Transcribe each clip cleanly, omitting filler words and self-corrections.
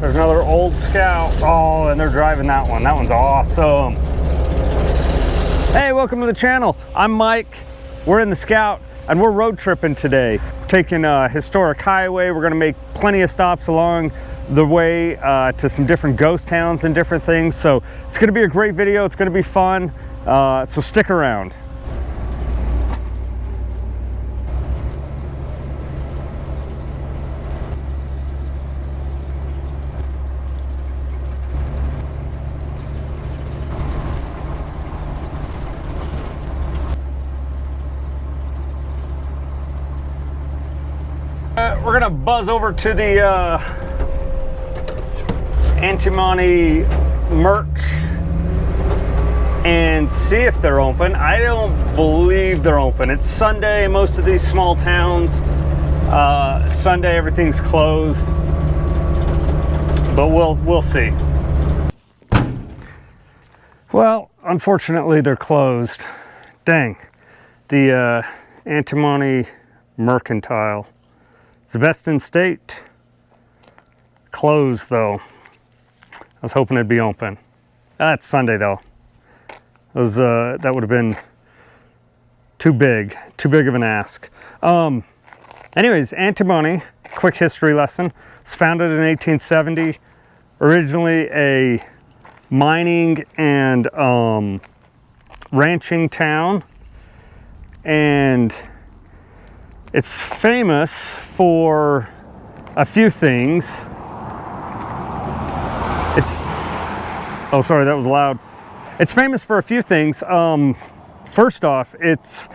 There's another old Scout. Oh, and they're driving that one. That one's awesome. Hey, welcome to the channel. I'm Mike. We're in the Scout and we're road tripping today. Taking a historic highway. We're gonna make plenty of stops along the way to some different ghost towns and different things. So it's gonna be a great video. It's gonna be fun. So stick around. We're gonna buzz over to the Antimony Merc and see if they're open. I don't believe they're open. It's Sunday, most of these small towns. Sunday, everything's closed, but we'll see. Well, unfortunately, they're closed. Dang, the Antimony Mercantile. It's the best in state. Closed though. I was hoping it'd be open. That's Sunday though. That would have been too big of an ask. Anyways, Antimony, quick history lesson. It was founded in 1870. Originally a mining and ranching town, and it's famous for a few things. Oh, sorry, that was loud. It's famous for a few things. First off, it's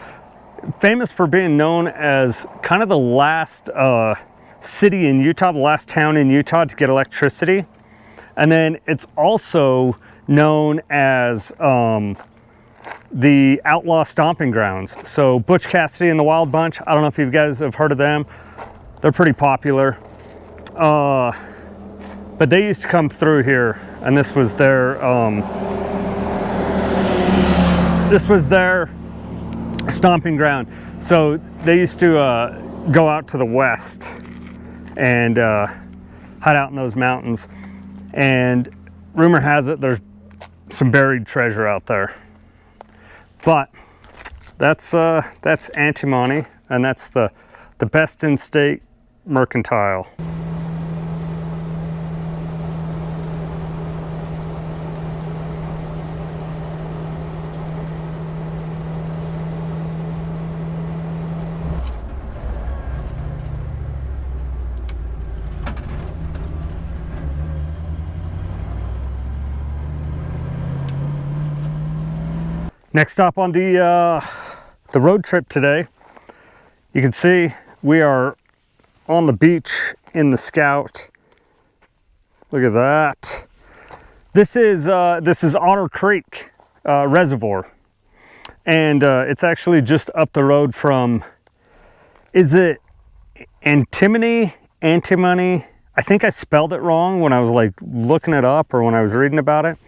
famous for being known as kind of the last city in Utah, the last town in Utah to get electricity. And then it's also known as the outlaw stomping grounds. So Butch Cassidy and the Wild Bunch, I don't know if you guys have heard of them. They're pretty popular. But they used to come through here, and this was their stomping ground. So they used to go out to the west and hide out in those mountains. And rumor has it there's some buried treasure out there. But that's Antimony, and that's the best in state mercantile. Next stop on the road trip today, you can see we are on the beach in the Scout. Look at that. This is Otter Creek reservoir, and it's actually just up the road from, is it Antimony? I think I spelled it wrong when I was like looking it up or when I was reading about it.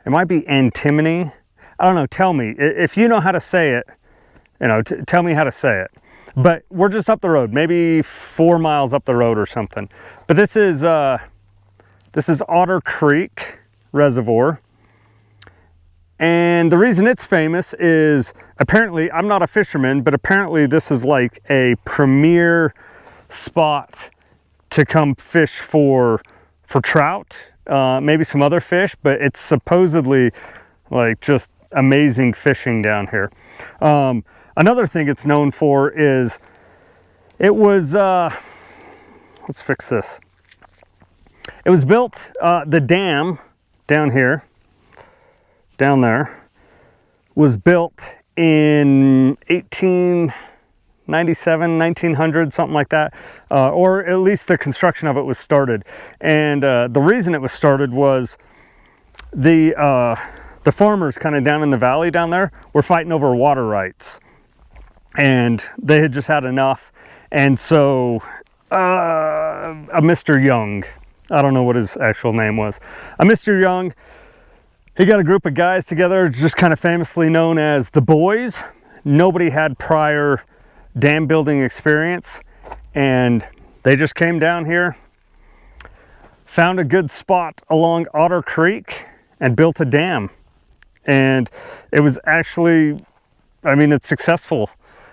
It might be Antimony. I don't know, tell me. If you know how to say it, you know, tell me how to say it. But we're just up the road, maybe 4 miles up the road or something. But this is Otter Creek Reservoir. And the reason it's famous is, apparently, I'm not a fisherman, but apparently this is like a premier spot to come fish for trout, maybe some other fish, but it's supposedly like just amazing fishing down here. Another thing it's known for is it was let's fix this. It was built, the dam down here, down there, was built in 1897, 1900, something like that, or at least the construction of it was started. And the reason it was started was the farmers kind of down in the valley down there were fighting over water rights, and they had just had enough. And so a Mr. Young, I don't know what his actual name was, a Mr. Young, he got a group of guys together, just kind of famously known as the Boys. Nobody had prior dam building experience, and they just came down here, found a good spot along Otter Creek and built a dam. And it was actually, I mean, it's successful.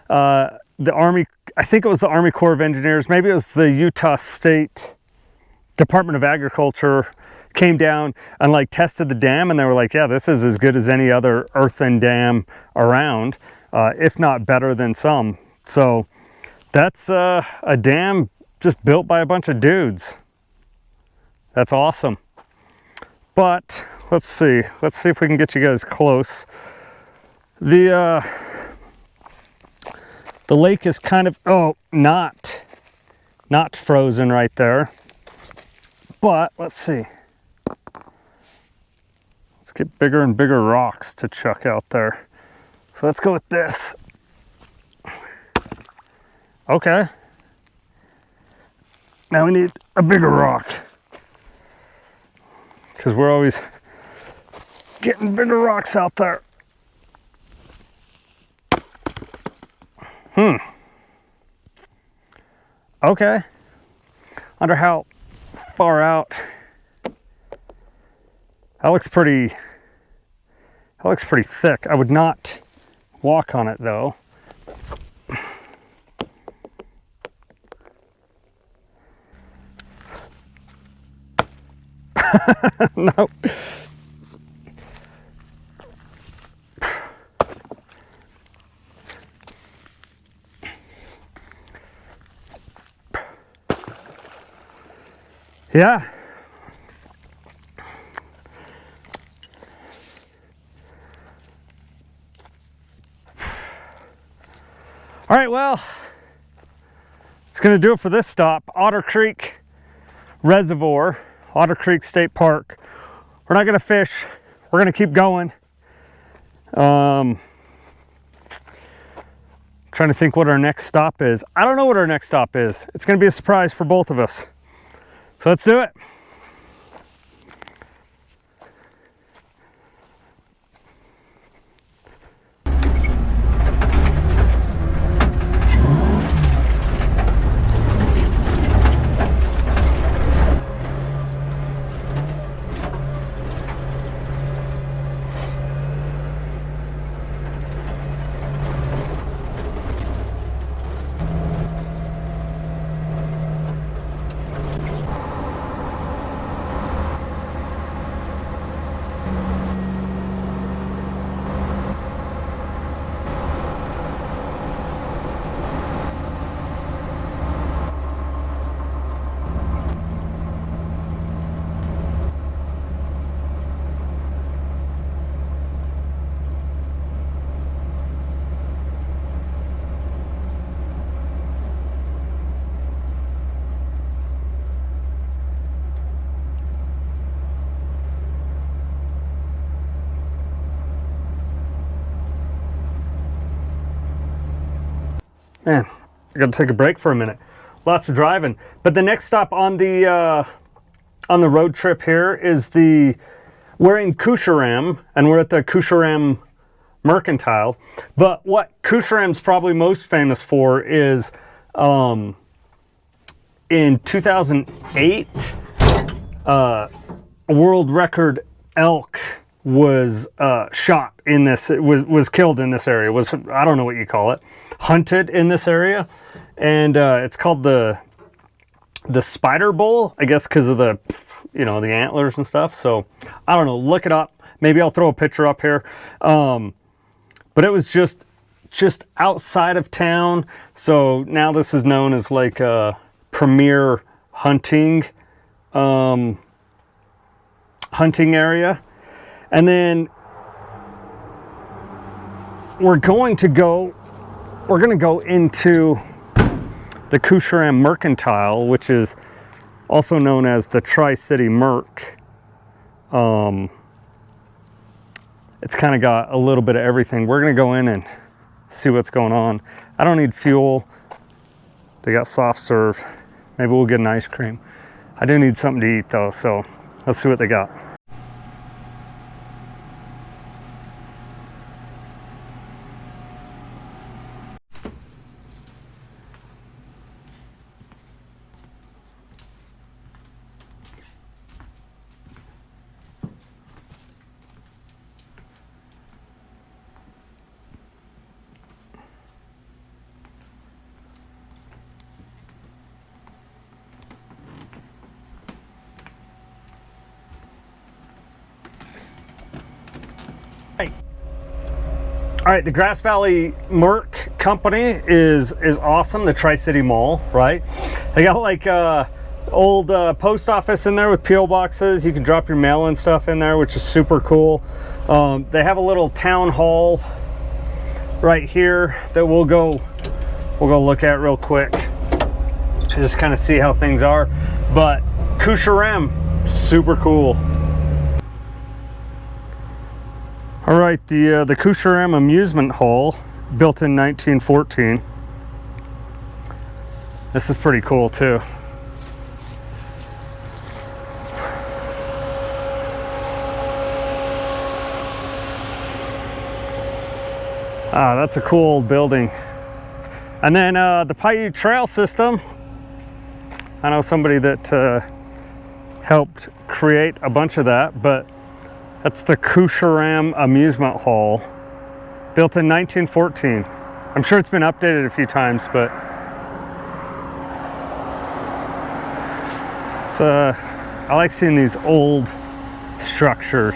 The Army, I think it was the Army Corps of Engineers, maybe it was the Utah State Department of Agriculture, came down and like tested the dam, and they were like, yeah, this is as good as any other earthen dam around, if not better than some. So that's a dam just built by a bunch of dudes. That's awesome. But let's see if we can get you guys close. The lake is kind of, oh, not frozen right there. But let's see. Let's get bigger and bigger rocks to chuck out there. So let's go with this. Okay. Now we need a bigger rock, because we're always getting bigger rocks out there. Okay. Wonder how far out. That looks pretty thick. I would not walk on it though. No. Yeah. All right, well, it's going to do it for this stop. Otter Creek Reservoir, Otter Creek State Park. We're not going to fish. We're going to keep going. Trying to think what our next stop is. I don't know what our next stop is. It's going to be a surprise for both of us. So let's do it. Man, I gotta take a break for a minute. Lots of driving. But the next stop on the road trip here is we're in Koosharem, and we're at the Koosharem Mercantile. But what Koosharem's probably most famous for is in 2008, a world record elk was shot in this, was killed in this area, I don't know what you call it, hunted in this area. And it's called the Spider Bull, I guess, because of the, you know, the antlers and stuff. So I don't know, look it up. Maybe I'll throw a picture up here. But it was just outside of town. So now this is known as like a premier hunting area. And then we're going to go into the Koosharem Mercantile, which is also known as the Tri-City Merc. It's kind of got a little bit of everything. We're going to go in and see what's going on. I don't need fuel. They got soft serve. Maybe we'll get an ice cream. I do need something to eat though, so let's see what they got. All right, the Grass Valley Merc Company is awesome. The Tri-City Mall, right? They got like old post office in there with P.O. boxes. You can drop your mail and stuff in there, which is super cool. They have a little town hall right here that we'll go look at real quick. Just kind of see how things are. But Koosharem, super cool. All right, the Koosharem Amusement Hall, built in 1914. This is pretty cool too. Ah, that's a cool old building. And then the Paiute Trail System. I know somebody that helped create a bunch of that, but that's the Koosharem Amusement Hall, built in 1914. I'm sure it's been updated a few times, but it's, I like seeing these old structures.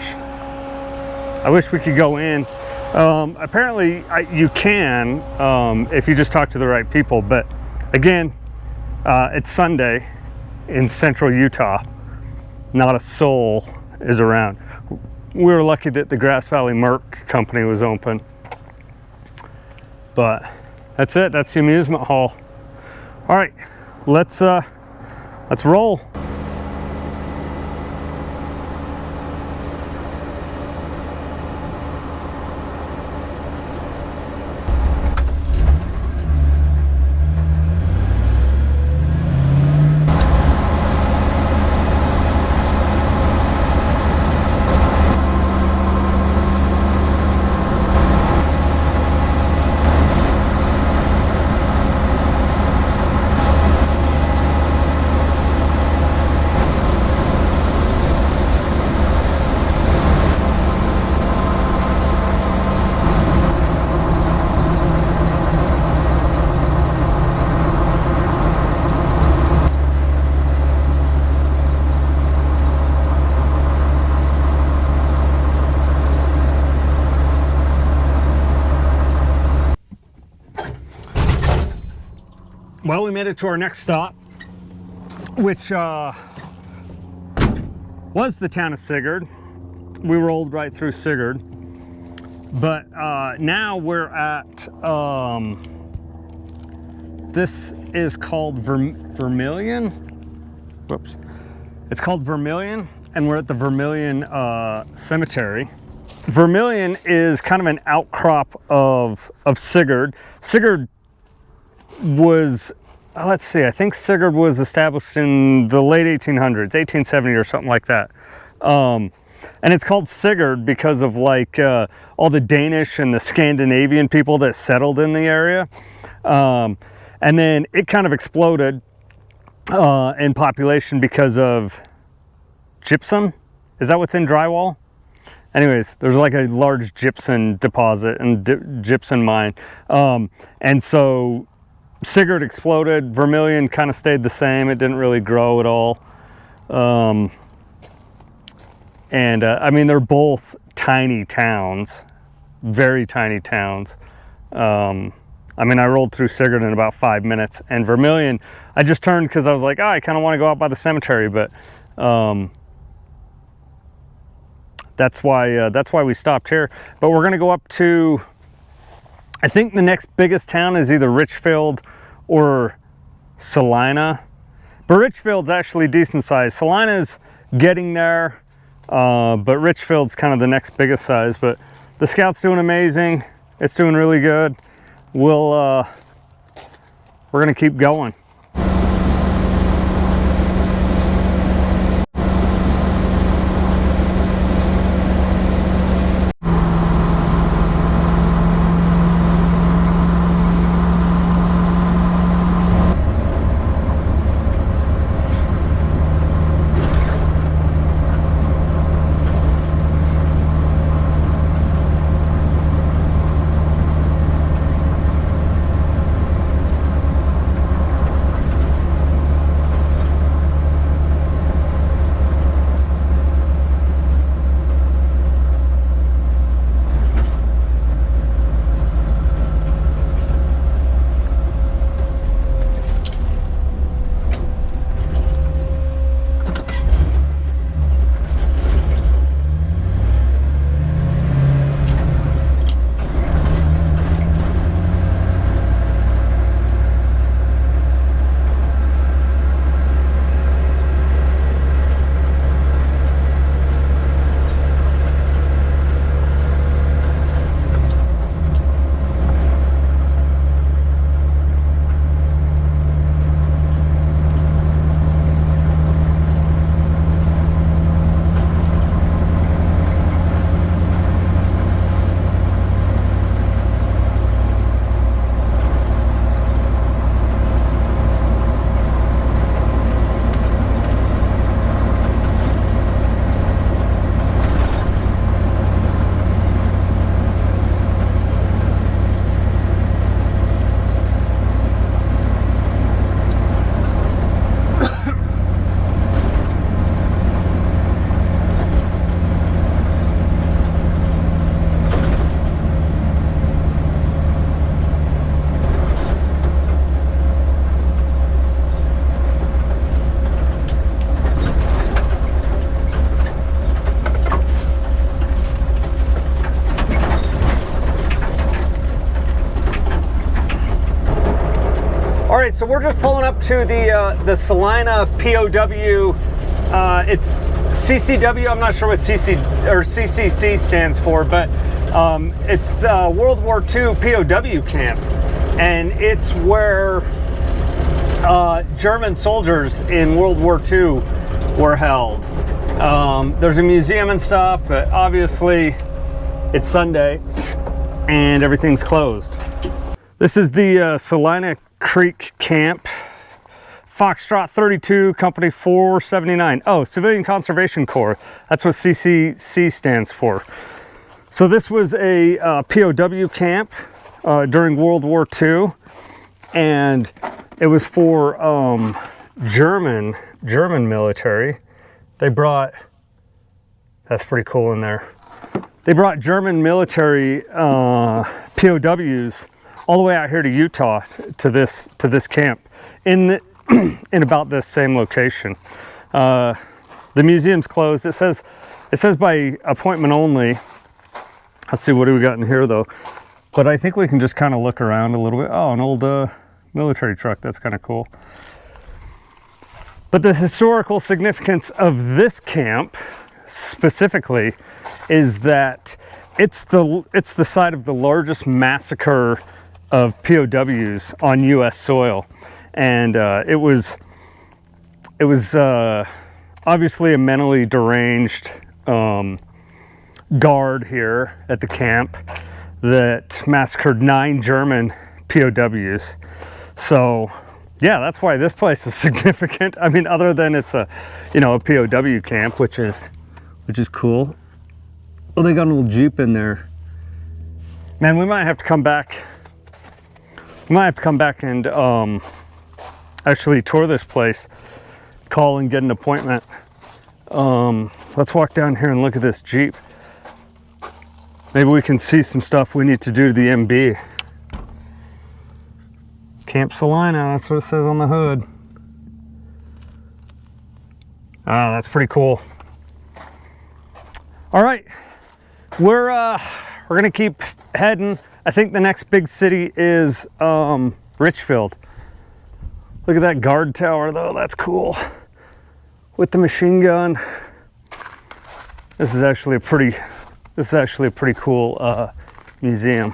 I wish we could go in. Apparently you can if you just talk to the right people, but again, it's Sunday in central Utah. Not a soul is around. We were lucky that the Grass Valley Merc Company was open. But that's it. That's the amusement hall. All right, let's roll. Well, we made it to our next stop, which was the town of Sigurd. We rolled right through Sigurd, but now we're at, this is called Vermilion. Whoops. It's called Vermilion, and we're at the Vermilion Cemetery. Vermilion is kind of an outcrop of Sigurd. Sigurd was, let's see, I think Sigurd was established in the late 1800s, 1870 or something like that. And it's called Sigurd because of like all the Danish and the Scandinavian people that settled in the area. And then it kind of exploded in population because of gypsum. Is that what's in drywall? Anyways, there's like a large gypsum deposit and gypsum mine. And so Sigurd exploded. Vermilion kind of stayed the same. It didn't really grow at all. I mean, they're both tiny towns, very tiny towns. I mean, I rolled through Sigurd in about 5 minutes, and Vermilion, I just turned because I was like, oh, I kind of want to go out by the cemetery, but that's why we stopped here. But we're going to go up to, I think the next biggest town is either Richfield or Salina. But Richfield's actually decent size. Salina's getting there, but Richfield's kind of the next biggest size. But the Scout's doing amazing. It's doing really good. We're gonna keep going. right, so we're just pulling up to the Salina P.O.W. It's CCW. I'm not sure what CCC stands for, but it's the World War II POW camp, and it's where German soldiers in World War II were held. There's a museum and stuff, but obviously it's Sunday and everything's closed. This is the Salina Creek camp. Foxtrot 32, Company 479. Oh, Civilian Conservation Corps. That's what CCC stands for. So this was a POW camp during World War II, and it was for German military. They brought, that's pretty cool in there. They brought German military POWs all the way out here to Utah to this camp in about this same location. The museum's closed. It says by appointment only. Let's see, what do we got in here though? But I think we can just kind of look around a little bit. Oh, an old military truck. That's kind of cool. But the historical significance of this camp specifically is that it's the site of the largest massacre of POWs on U.S. soil, and it was obviously a mentally deranged guard here at the camp that massacred 9 German POWs. So yeah, that's why this place is significant. I mean, other than it's a POW camp, which is cool. Oh, they got an old Jeep in there. Man, we might have to come back. We might have to come back and actually tour this place, call and get an appointment. Let's walk down here and look at this Jeep. Maybe we can see some stuff we need to do to the MB. Camp Salina, that's what it says on the hood. Ah, that's pretty cool. All right, we're gonna keep heading. I think the next big city is Richfield. Look at that guard tower though, that's cool. With the machine gun. This is actually a pretty cool museum.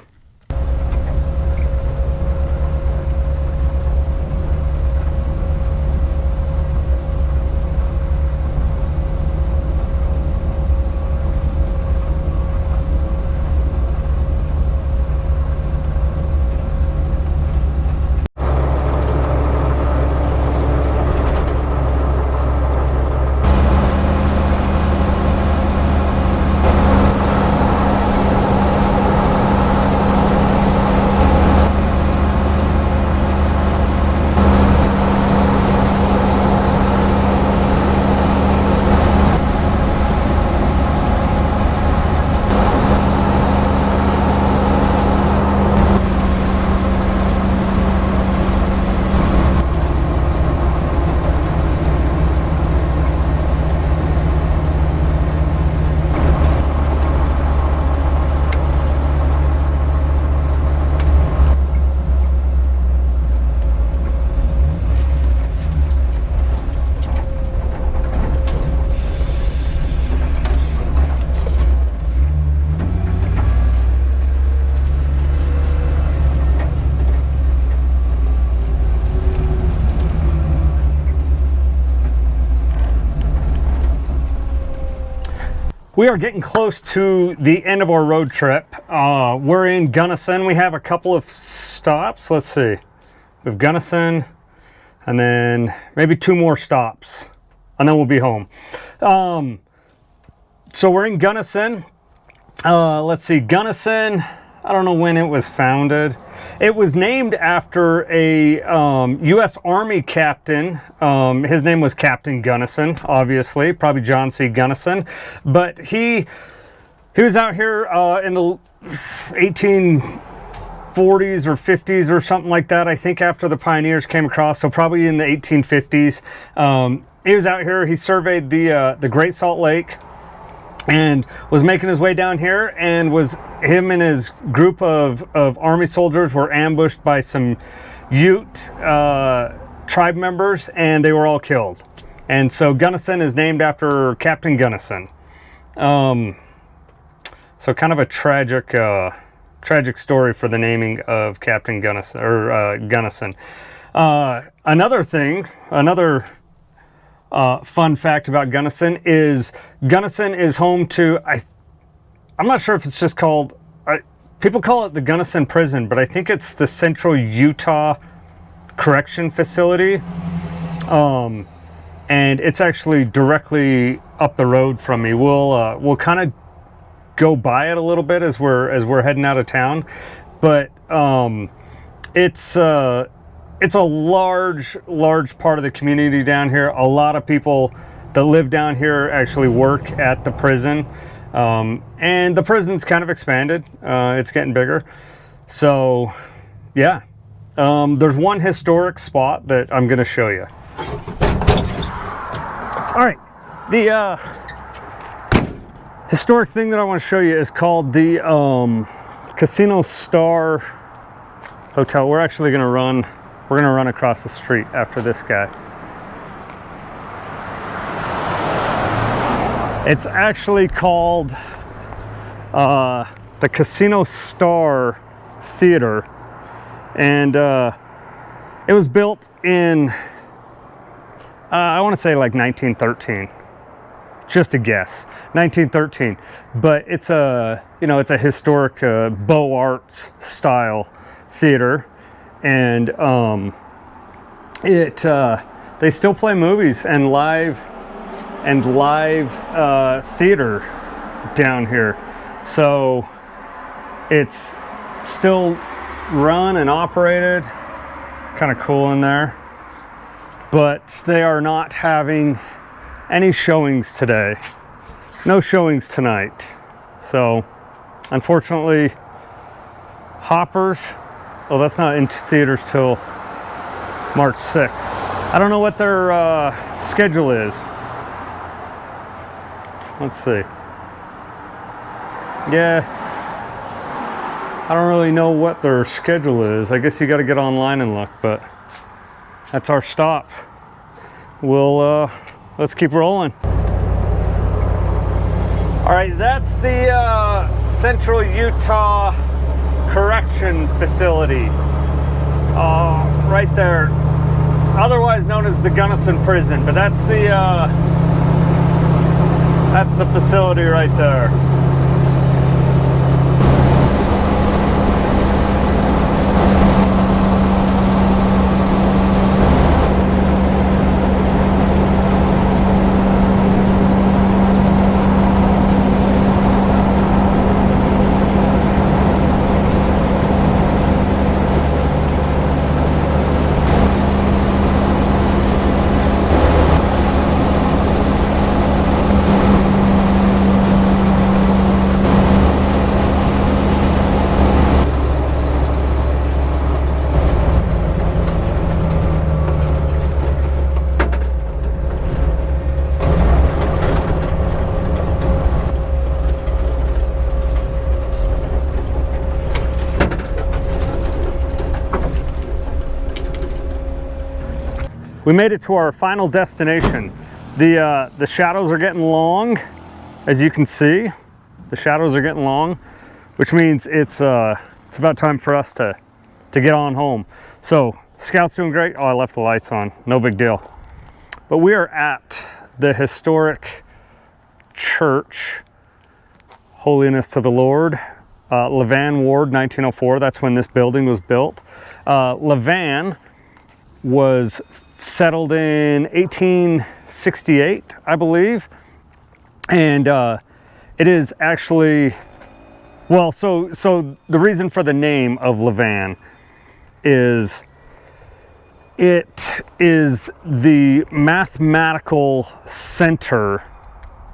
We are getting close to the end of our road trip. We're in Gunnison. We have a couple of stops. Let's see. We have Gunnison and then maybe 2 more stops and then we'll be home. So we're in Gunnison. Let's see, Gunnison, I don't know when it was founded. It was named after a U.S. Army captain. His name was Captain Gunnison, obviously, probably John C. Gunnison. But he was out here in the 1840s or 50s or something like that, I think, after the pioneers came across, so probably in the 1850s. He was out here, he surveyed the Great Salt Lake, and was making his way down here, and him and his group of army soldiers were ambushed by some Ute tribe members, and they were all killed. And so Gunnison is named after Captain Gunnison. So kind of a tragic story for the naming of Captain Gunnison, or Gunnison. Another fun fact about Gunnison is home to, I'm not sure if it's just called, people call it the Gunnison Prison, but I think it's the Central Utah Correction Facility. And it's actually directly up the road from me. We'll kind of go by it a little bit as we're heading out of town, but it's a large part of the community down here. A lot of people that live down here actually work at the prison, and the prison's kind of expanded. It's getting bigger, so yeah. There's one historic spot that I'm going to show you. All right, the historic thing that I want to show you is called the Casino Star Hotel. We're actually going to run across the street after this guy. It's actually called the Casino Star Theater, and it was built in I want to say like 1913, just a guess, 1913. But it's a historic Beaux Arts style theater, and they still play movies and live theater down here. So it's still run and operated. Kind of cool in there. But they are not having any showings today. No showings tonight. So, unfortunately, Hoppers, well, that's not in theaters till March 6th. I don't know what their schedule is. Let's see. Yeah, I don't really know what their schedule is. I guess you got to get online and look, but that's our stop. Let's keep rolling. All right, that's the Central Utah Correction Facility, right there, otherwise known as the Gunnison Prison. But that's the facility right there. We made it to our final destination. The shadows are getting long, as you can see. The shadows are getting long, which means it's about time for us to get on home. So, Scout's doing great. Oh, I left the lights on. No big deal. But we are at the historic church, Holiness to the Lord, Levan Ward, 1904. That's when this building was built. Levan was settled in 1868, I believe, and it is actually, well, so the reason for the name of Levan is it is the mathematical center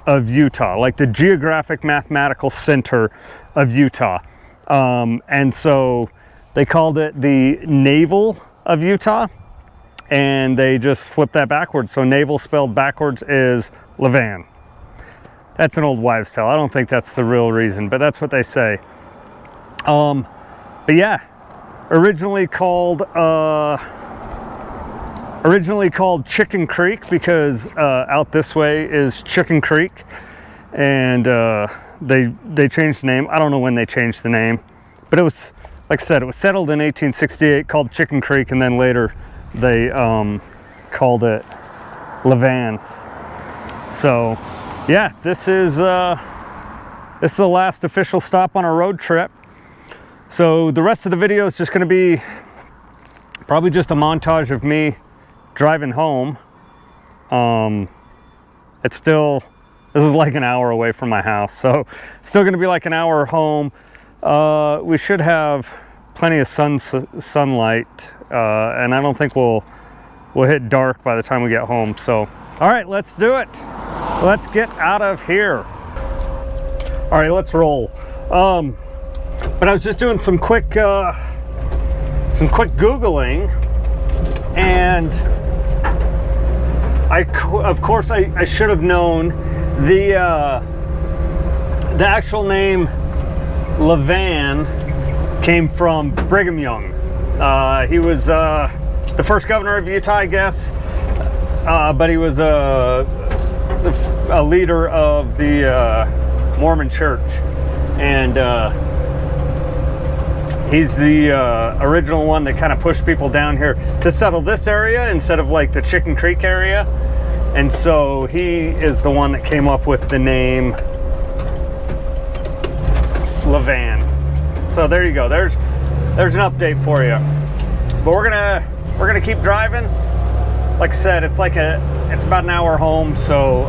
of Utah, like the geographic mathematical center of Utah, and so they called it the Navel of Utah. And they just flipped that backwards. So navel spelled backwards is Levan. That's an old wives' tale. I don't think that's the real reason, but that's what they say. But yeah, originally called Chicken Creek because out this way is Chicken Creek, and they changed the name. I don't know when they changed the name, but it was, like I said, it was settled in 1868, called Chicken Creek, and then later they called it Levan. So yeah, this is the last official stop on our road trip. So the rest of the video is just going to be probably just a montage of me driving home. This is like an hour away from my house, so it's still going to be like an hour home. We should have plenty of sunlight, and I don't think we'll hit dark by the time we get home. So all right, let's do it. Let's get out of here. All right, let's roll. But I was just doing some quick Googling, and of course I should have known the actual name Levan came from Brigham Young. He was the first governor of Utah, I guess, but he was a leader of the Mormon Church, and he's the original one that kind of pushed people down here to settle this area instead of like the Chicken Creek area. And so he is the one that came up with the name Levan. So there you go. There's an update for you. But we're gonna keep driving. Like I said, it's about an hour home. So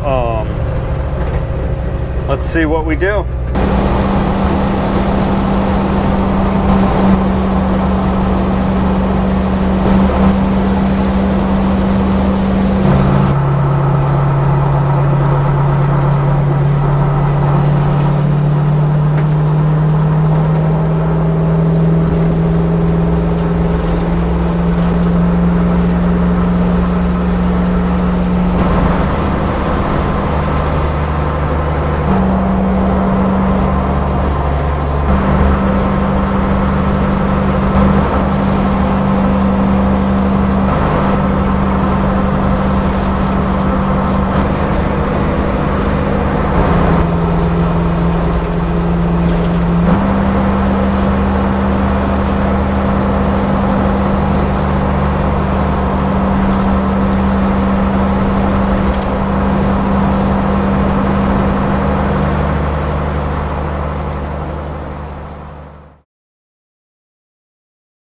let's see what we do.